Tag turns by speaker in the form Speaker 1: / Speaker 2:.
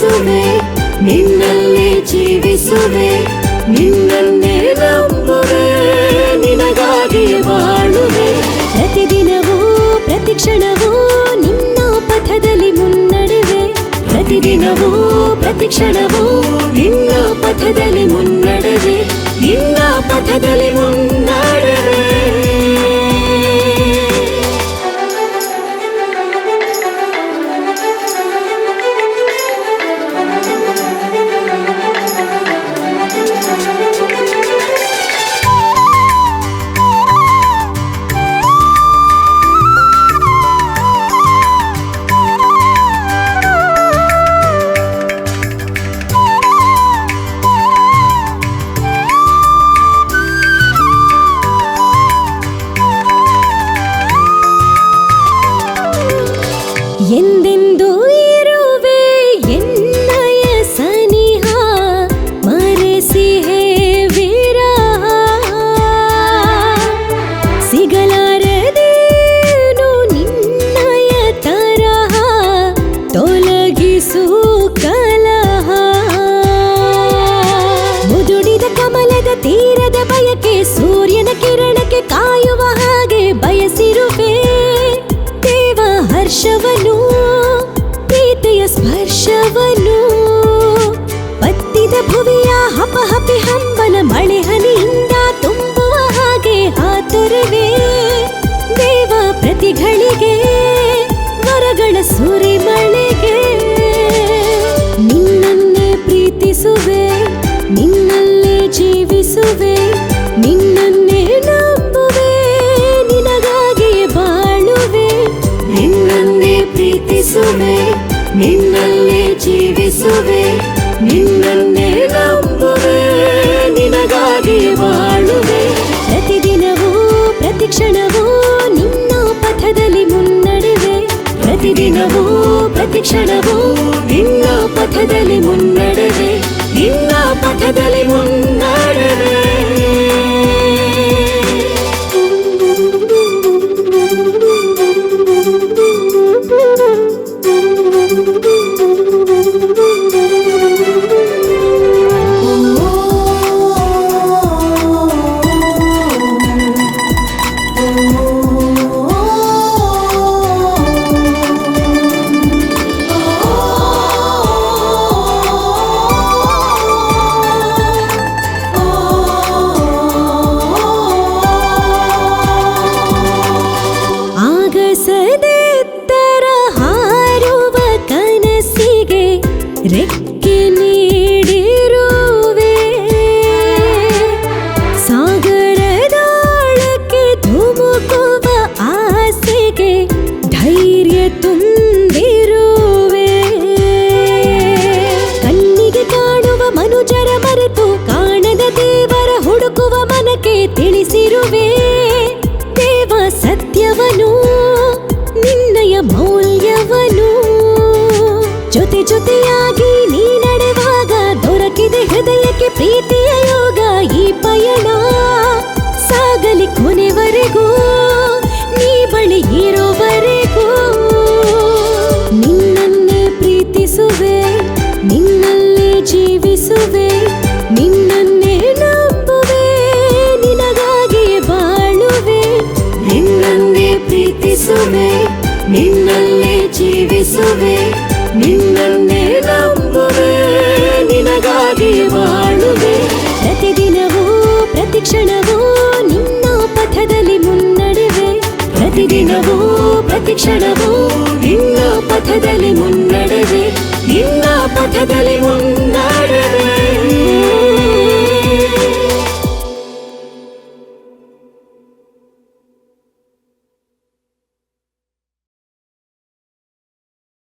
Speaker 1: ಜೀವಿಸುವೆ ನಿನ್ನಲ್ಲೇ ಜೀವಿಸುವೆ ನಿನ್ನನ್ನೇ ನಂಬುವೆ ನಿನಗಾಗಿ ಬಾಳುವೆ
Speaker 2: ಪ್ರತಿದಿನವೂ ಪ್ರತಿಕ್ಷಣವೂ ನಿನ್ನ ಪಥದಲ್ಲಿ ಮುನ್ನಡೆವೆ
Speaker 1: ಪ್ರತಿದಿನವೂ ಪ್ರತಿಕ್ಷಣವೂ ನಿನ್ನ ಪಥದಲ್ಲಿ ಮುನ್ನಡೆವೆ ನಿನ್ನ ಪಥದಲ್ಲಿ ಮುನ್ನಡೆವೆ
Speaker 2: ಎಂದೆಂದೂ ಇರುವೆ ಎನ್ನಯ ಸನಿಹ ಮರೆಸಿಹೇ ವಿರಹ ಸಿಗಲಾರದೇನು ನಿನ್ನಯ ತರಹ ತೊಲಗಿಸು ಕಲಹ ಮುದುಡಿದ ಕಮಲದ ತೀರದ ಬಯಕೆ ಸೂರ್ಯನ ಕಿರಣಕ್ಕೆ ಕಾಯುವ ಹಾಗೆ ಬಯಸಿರುವೆ ಹರ್ಷವನು ಪ್ರೀತಿಯ ಸ್ಪರ್ಶವನು ಬತ್ತಿದ ಭುವಿಯ ಹಪಹಪಿ ಹಂಬಲ ಮಳೆ ಹನಿಯಿಂದ ತುಂಬುವ ಹಾಗೆ ಹಾತೊರೆವೆ ದೇವ ಪ್ರತಿಗಳಿಗೆ ವರಗಳ ಸುರಿಮಳೆಗೆ ನಿನ್ನನ್ನೇ ಪ್ರೀತಿಸುವೆ ನಿನ್ನಲ್ಲೇ ಜೀವಿಸುವೆ ನಿನ್ನನ್ನೇ ನಂಬುವೆ ನಿನಗಾಗಿ ಬಾಳುವೆ
Speaker 1: ನಿನ್ನನ್ನೇ ಪ್ರೀತಿಸುವೆ ನಿನ್ನಲ್ಲೇ ಜೀವಿಸುವೆ ನಿನ್ನನ್ನೇ ನಂಬುವೆ ನಿನಗಾಗಿ ಬಾಳುವೆ
Speaker 2: ಪ್ರತಿದಿನವೂ ಪ್ರತಿಕ್ಷಣವೂ ನಿನ್ನ ಪಥದಲ್ಲಿ ಮುನ್ನಡೆವೆ
Speaker 1: ಪ್ರತಿದಿನವೂ ಪ್ರತಿಕ್ಷಣವೂ ನಿನ್ನ ಪಥದಲ್ಲಿ ಮುನ್ನಡೆವೆ ನಿನ್ನ ಪಥದಲ್ಲಿ ಮುನ್ನಡೆವೆ
Speaker 2: ಆಗಸದೆತ್ತರ ಹಾರುವ ಕನಸಿಗೆ ರೆಕ್ಕೆ ನೀಡಿರುವೆ ಸಾಗರದಾಳಕ್ಕೆ ಧುಮುಕುವ ಆಸೆಗೆ ಧೈರ್ಯ ತುಂಬಿರುವೆ ಕಣ್ಣಿಗೆ ಕಾಣುವ ಮನುಜರ ಮರೆತು ಕಾಣದ ದೇವರ ಹುಡುಕುವ ಮನಕ್ಕೆ ತಿಳಿಸಿರುವೆ ದೇವ ಸತ್ಯವನು ನಿನ್ನಯ ಮೌಲ್ಯವನು ಜೊತೆ ಜೊತೆಯಾಗಿ ನೀ ನಡೆವಾಗ ದೊರಕಿದೆ ಹೃದಯಕ್ಕೆ ಪ್ರೀತಿಯ ಯೋಗ ಈ ಪಯಣ ಸಾಗಲಿ ಕೊನೆವರೆಗೂ ನೀ ಬಳಿ ಇರೋವರೆಗೂ ನಿನ್ನನ್ನೇ ಪ್ರೀತಿಸುವೆ ನಿನ್ನಲ್ಲೇ ಜೀವಿಸುವೆ ನಿನ್ನನ್ನೇ ನಂಬುವೆ ನಿನಗಾಗಿ ಬಾಳುವೆ
Speaker 1: ನಿನ್ನನ್ನೇ ಪ್ರೀತಿಸುವೆ ನಿನ್ನಲ್ಲೇ ಜೀವಿಸುವೆ ನಿನ್ನನ್ನೇ ನಂಬುವೆ ನಿನಗಾಗಿ ಬಾಳುವೆ
Speaker 2: ಪ್ರತಿದಿನವೂ ಪ್ರತಿಕ್ಷಣವೂ ನಿನ್ನ ಪಥದಲ್ಲಿ ಮುನ್ನಡೆವೆ
Speaker 1: ಪ್ರತಿದಿನವೂ ಪ್ರತಿಕ್ಷಣವೂ ನಿನ್ನ ಪಥದಲ್ಲಿ ಮುನ್ನಡೆವೆ ನಿನ್ನ ಪಥದಲ್ಲಿ ಮುನ್ನಡೆವೆ